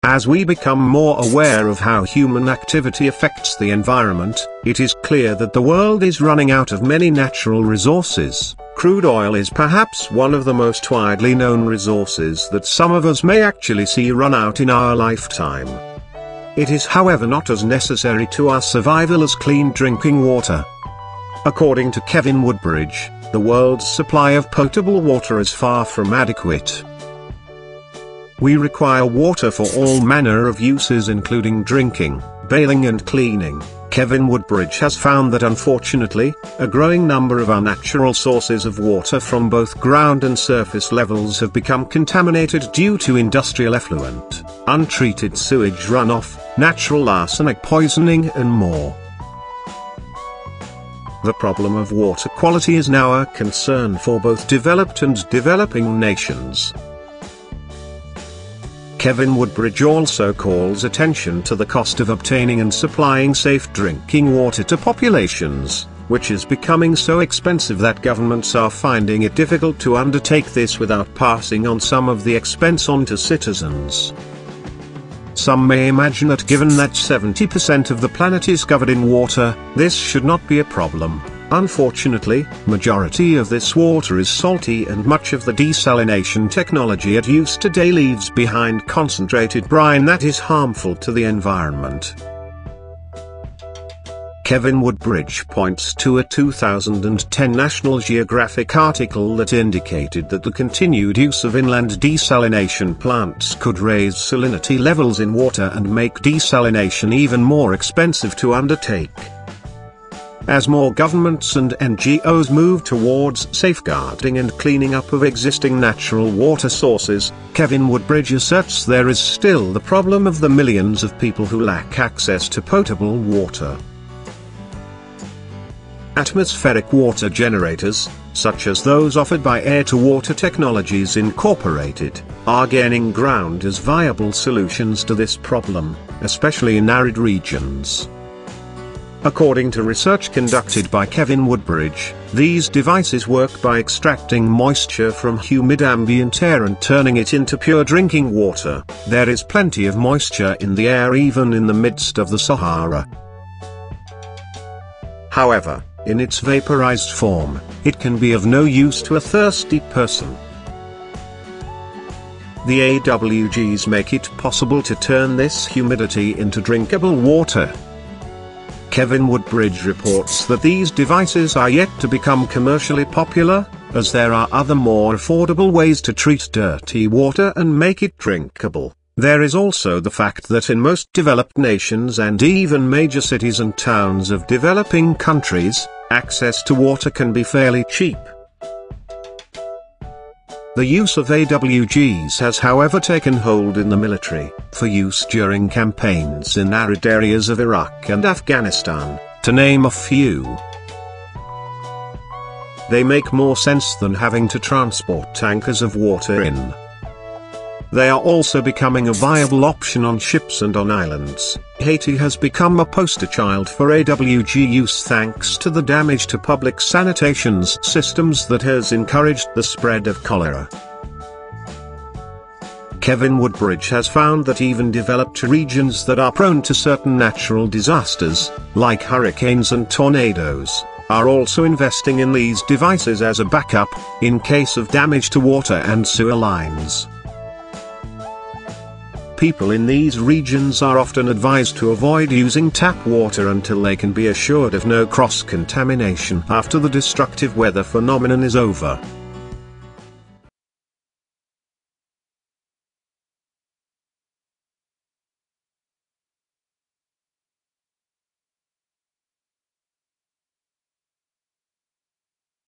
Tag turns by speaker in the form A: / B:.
A: As we become more aware of how human activity affects the environment, it is clear that the world is running out of many natural resources. Crude oil is perhaps one of the most widely known resources that some of us may actually see run out in our lifetime. It is, however, not as necessary to our survival as clean drinking water. According to Kevin Woodbridge, the world's supply of potable water is far from adequate. We require water for all manner of uses, including drinking, bathing and cleaning. Kevin Woodbridge has found that unfortunately, a growing number of our natural sources of water from both ground and surface levels have become contaminated due to industrial effluent, untreated sewage runoff, natural arsenic poisoning and more. The problem of water quality is now a concern for both developed and developing nations. Kevin Woodbridge also calls attention to the cost of obtaining and supplying safe drinking water to populations, which is becoming so expensive that governments are finding it difficult to undertake this without passing on some of the expense on to citizens. Some may imagine that given that 70% of the planet is covered in water, this should not be a problem. Unfortunately, majority of this water is salty and much of the desalination technology at use today leaves behind concentrated brine that is harmful to the environment. Kevin Woodbridge points to a 2010 National Geographic article that indicated that the continued use of inland desalination plants could raise salinity levels in water and make desalination even more expensive to undertake. As more governments and NGOs move towards safeguarding and cleaning up of existing natural water sources, Kevin Woodbridge asserts there is still the problem of the millions of people who lack access to potable water. Atmospheric water generators, such as those offered by Air-to-Water Technologies Incorporated, are gaining ground as viable solutions to this problem, especially in arid regions. According to research conducted by Kevin Woodbridge, these devices work by extracting moisture from humid ambient air and turning it into pure drinking water. There is plenty of moisture in the air even in the midst of the Sahara. However, in its vaporized form, it can be of no use to a thirsty person. The AWGs make it possible to turn this humidity into drinkable water. Kevin Woodbridge reports that these devices are yet to become commercially popular, as there are other more affordable ways to treat dirty water and make it drinkable. There is also the fact that in most developed nations and even major cities and towns of developing countries, access to water can be fairly cheap. The use of AWGs has however taken hold in the military, for use during campaigns in arid areas of Iraq and Afghanistan, to name a few. They make more sense than having to transport tankers of water in. They are also becoming a viable option on ships and on islands. Haiti has become a poster child for AWG use thanks to the damage to public sanitation systems that has encouraged the spread of cholera. Kevin Woodbridge has found that even developed regions that are prone to certain natural disasters, like hurricanes and tornadoes, are also investing in these devices as a backup, in case of damage to water and sewer lines. People in these regions are often advised to avoid using tap water until they can be assured of no cross-contamination after the destructive weather phenomenon is over.